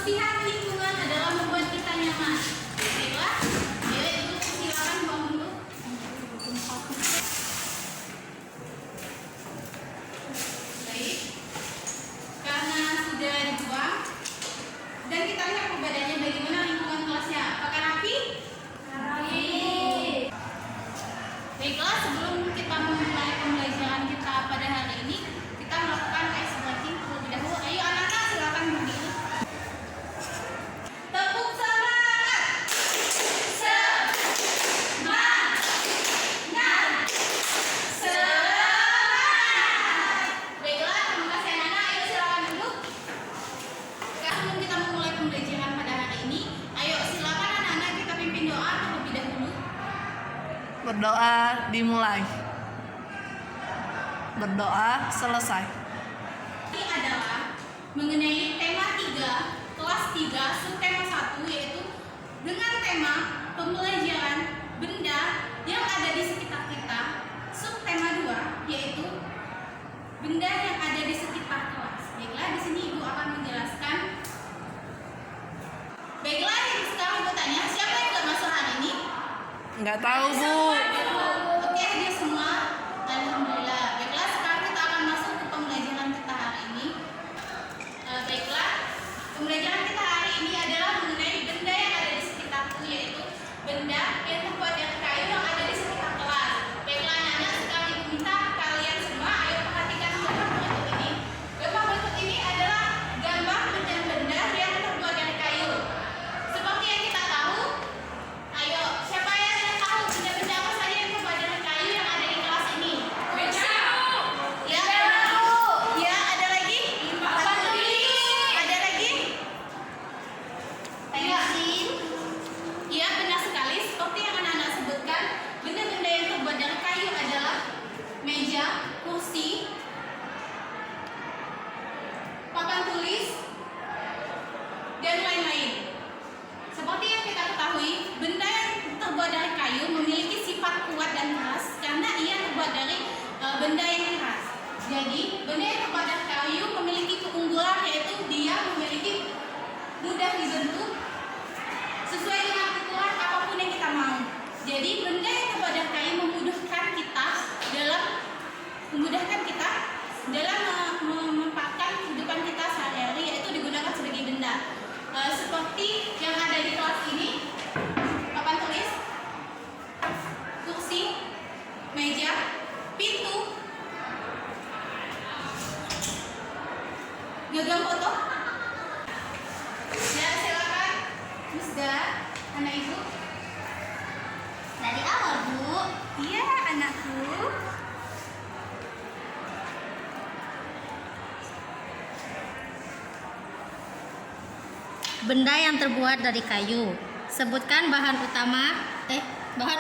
Kebersihan lingkungan adalah membuat kita nyaman. Baiklah, ayo Ibu silakan bangun dulu. Baik, karena sudah dibuang dan kita lihat perbedaannya bagaimana lingkungan kelasnya. Apakah rapi? Rapi. Baiklah, sebelum kita memulai pembelajaran kita pada hari ini, kita melakukan ice breaking terlebih dahulu. Ayo anak-anak silakan berdiri. Tepuk semangat. Semangat. Semangat. Baiklah, terima kasih anak-anak. Ayo silakan duduk. Sebelum kita memulai pembelajaran pada hari ini, ayo silakan anak-anak kita pimpin doa terlebih dahulu. Berdoa dimulai. Berdoa selesai. Ini adalah mengenai tema 3, kelas 3, subtema 1, yaitu dengan tema pembelajaran benda yang ada di sekitar kita. Subtema 2, yaitu benda yang ada di sekitar kelas. Baiklah, di sini Ibu akan menjelaskan. Baiklah, sekarang Ibu tanya, siapa yang gak masuk hari ini? Nggak tahu, Bu. Oke, dia semua. Alhamdulillah. Baiklah, sekarang kita akan masuk ke pembelajaran kita hari ini. Baiklah, pembelajaran kita hari ini adalah mengenai benda yang ada di sekitarku, yaitu benda yang terbuat dari kayu yang ada di sekitar kelas. Baiklah, anak-anak, sekarang Ibu minta kalian semua ayo perhatikan gambar berikut ini. Gambar berikut ini adalah gambar benda-benda yang terbuat dari kayu. Seperti yang kita tahu, ayo siapa yang tahu benda-benda apa saja yang terbuat dari kayu yang ada di kelas ini? Meja. Ya, ya, ada lagi? Papan tulis. Ada lagi? Pensil. Ya, benar sekali. Seperti yang anak-anak sebutkan, benda-benda yang terbuat dari kayu adalah meja, kursi, papan tulis, dan lain-lain. Seperti yang kita ketahui, benda yang terbuat dari kayu memiliki sifat kuat dan keras karena ia terbuat dari benda yang keras. Jadi, benda yang terbuat dari kayu memiliki keunggulan, yaitu dia memiliki mudah dibentuk sesuai dengan ukuran apapun yang kita mau. Jadi, benda yang terbuat dari kayu memudahkan kita dalam memanfaatkan kehidupan kita sehari-hari, yaitu digunakan sebagai benda. Seperti yang ada di kelas ini, papan tulis, kursi, meja, pintu, gagang foto. Ya, silakan Musda, anak Ibu. Dari awal, Bu. Iya, anakku. Benda yang terbuat dari kayu. Sebutkan bahan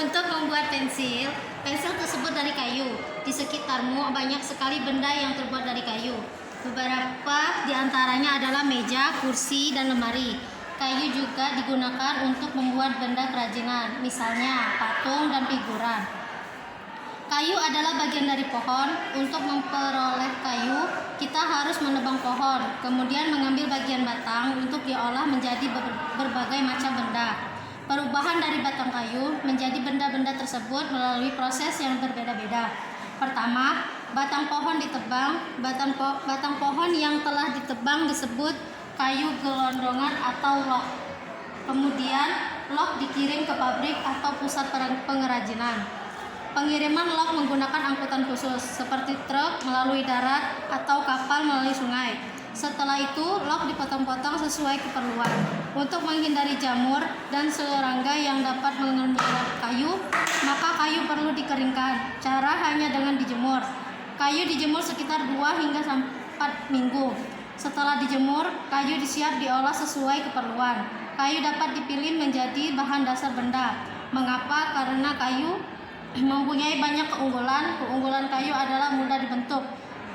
untuk membuat pensil. Pensil tersebut dari kayu. Di sekitarmu banyak sekali benda yang terbuat dari kayu. Beberapa di antaranya adalah meja, kursi, dan lemari. Kayu juga digunakan untuk membuat benda kerajinan, misalnya patung dan figuran. Kayu adalah bagian dari pohon. Untuk memperoleh kayu, kita harus menebang pohon, kemudian mengambil bagian batang untuk diolah menjadi berbagai macam benda. Perubahan dari batang kayu menjadi benda-benda tersebut melalui proses yang berbeda-beda. Pertama, batang pohon ditebang. Batang pohon yang telah ditebang disebut kayu gelondongan atau log. Kemudian, log dikirim ke pabrik atau pusat pengrajinan. Pengiriman log menggunakan angkutan khusus seperti truk melalui darat atau kapal melalui sungai. Setelah itu, log dipotong-potong sesuai keperluan. Untuk menghindari jamur dan serangga yang dapat mengenai kayu, maka kayu perlu dikeringkan. Cara hanya dengan dijemur. Kayu dijemur sekitar 2 hingga 4 minggu. Setelah dijemur, kayu disiap diolah sesuai keperluan. Kayu dapat dipilih menjadi bahan dasar benda. Mengapa? Karena kayu mempunyai banyak keunggulan. Keunggulan kayu adalah mudah dibentuk.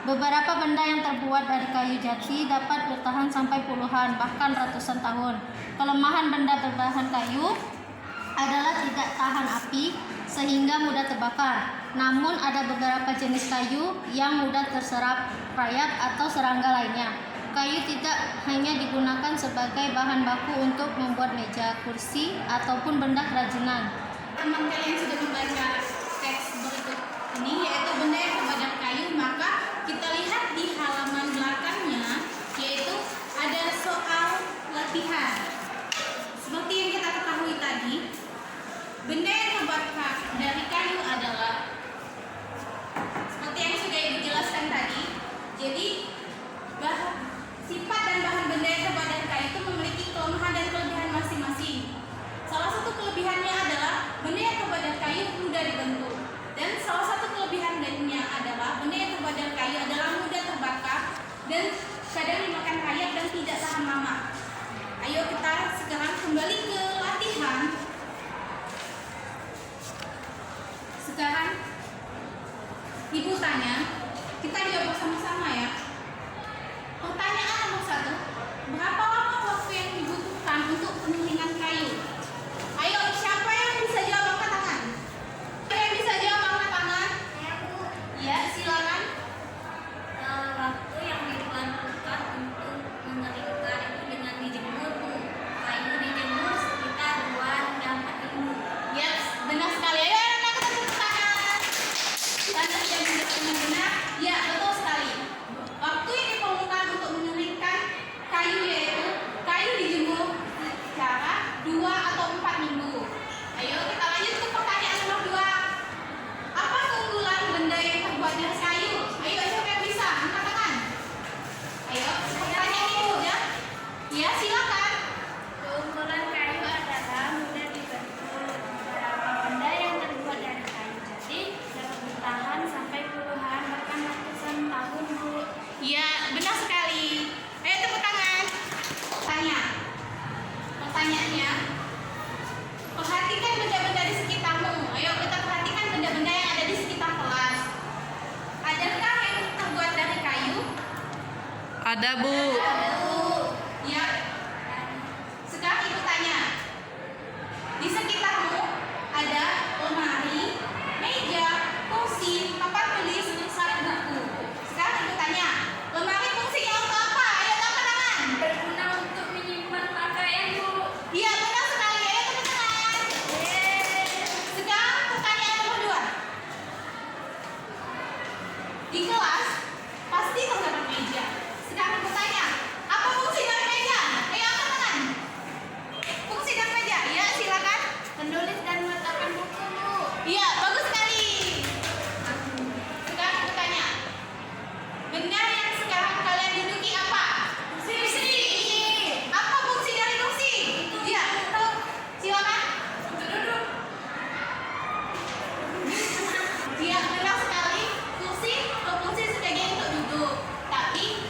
Beberapa benda yang terbuat dari kayu jati dapat bertahan sampai puluhan, bahkan ratusan tahun. Kelemahan benda berbahan kayu adalah tidak tahan api sehingga mudah terbakar. Namun ada beberapa jenis kayu yang mudah terserap rayap atau serangga lainnya. Kayu tidak hanya digunakan sebagai bahan baku untuk membuat meja, kursi, ataupun benda kerajinan. Teman kalian sudah membaca teks berikut ini, yaitu benda yang terbuat dari kayu, maka kita lihat di halaman belakangnya, yaitu ada soal latihan. Seperti yang kita ketahui tadi, benda yang terbuat dari kayu adalah seperti yang sudah Ibu jelaskan tadi. Jadi sifat dan bahan benda yang terbuat dari kayu itu memiliki kelemahan dan kelebihan masing-masing. Salah satu kelebihannya adalah benda yang terbuat dari kayu mudah dibentuk, dan salah satu kelebihan lainnya adalah benda yang terbuat dari kayu adalah mudah terbakar dan kadang dimakan rayap dan tidak tahan lama. Ayo kita sekarang kembali ke latihan. Sekarang Ibu tanya, kita jawab bersama-sama ya. Pertanyaan nomor 1, berapa lama waktu yang dibutuhkan untuk penyulingan kayu? Ayo, siapa yang bisa jawab angkat tangan? Siapa yang bisa jawab angkat tangan? Ya, silakan. Waktu yang diperlukan untuk mengeringkan itu dengan dijemur, kayu dijemur sekitar 2 hingga 4 minggu. Yes, benar sekali. Ayo, anak-anak kita tepuk tangan. Tanda yang benar. Ya, betul sekali. Waktu yang diperlukan untuk menyulinkan kayu yaitu kayu dijemur secara 2 atau 4 minggu. Ayo kita lanjut ke pertanyaan nomor 2. Apa keunggulan benda yang terbuat dari kayu? Ayo siapa yang bisa? Angkat tangan. Ayo, pertanyaan ini mudah. Ya, silakan. Keunggulan kayu adalah mudah dibentuk. Beberapa benda yang terbuat dari kayu jadi dapat bertahan sampai puluhan bahkan ratusan tahun, Bu. Ya, benar sekali. Ayo tepuk tangan. Tanya. Pertanyaannya, perhatikan benda-benda di sekitarmu. Ayo kita perhatikan benda-benda yang ada di sekitar kelas. Adakah yang terbuat dari kayu? Ada, Bu. Ya. Sekarang Ibu tanya. Di sekitarmu ada lemari, meja, kursi, tempat tulis, salin buku. Sekarang Ibu tanya, lemari fungsinya untuk apa? Ayo angkat tangan. Berguna untuk menyimpan pakaian, Bu. Iya, benar sekali. Ayo tepuk tangan. Sekarang pertanyaan nomor 2. Di kelas pasti terdapat meja. Sekarang bertanya, apa fungsi dari meja? Ayo angkat tangan. Fungsi dari meja? Ya, silakan. Menulis dan meletakkan buku, Bu. Iya, bagus sekali. Sekarang bertanya, benda yang sekarang kalian duduki apa? Kursi. Apa fungsi dari kursi? Iya, tahu. Silakan. Untuk duduk. Iya, benar sekali. Kursi berfungsi sebagai untuk duduk. Tapi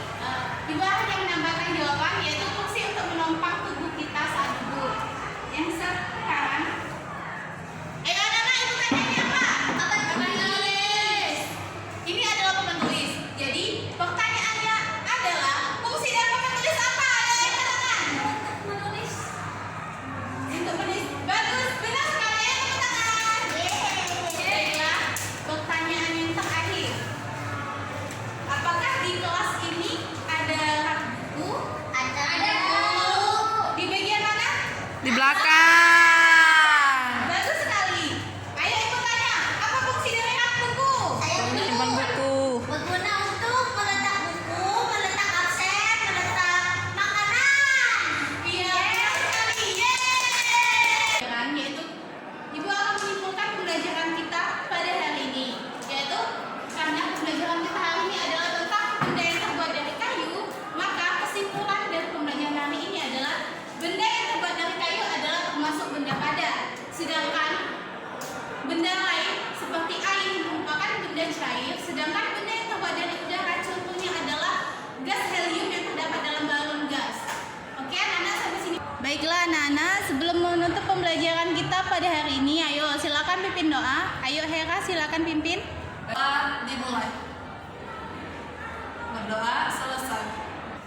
Ibu hanya menambahkan jawaban, yaitu kursi untuk menopang tubuh kita saat duduk. Yang sekarang, ayo anak-anak, Ibu tanya ini apa? Papan tulis. Ini adalah papan tulis. Jadi pertanyaannya adalah fungsi dari papan tulis apa? Ayo angkat tangan. Menulis. Untuk menulis. Bagus, benar sekali. Ayo tepuk tangan. Baiklah, pertanyaan yang terakhir. Apakah di kelas ini ada rak buku? Ada. Di bagian mana? Di belakang. Bagus sekali. Ayo Ibu tanya, apa fungsi dari rak buku? Menyimpan buku. Berguna untuk meletak buku, meletak absen, meletak makanan. Iya, benar sekali. Yeay. Yaitu Ibu akan menyimpulkan pembelajaran kita pada hari ini, yaitu karena pembelajaran kita hari ini adalah tentang benda yang terbuat dari kayu, maka kesimpulan dari pembelajaran hari ini adalah benda yang terbuat dari kayu adalah termasuk benda padat, sedangkan benda lain seperti air merupakan benda cair, sedangkan benda yang terbuat dari udara contohnya adalah gas helium yang terdapat dalam balon gas. Oke, anak-anak sampai sini. Baiklah anak-anak, sebelum menutup pembelajaran kita pada hari ini, ayo silakan pimpin doa. Ayo Hera, silakan pimpin. Doa dimulai. Berdoa selesai.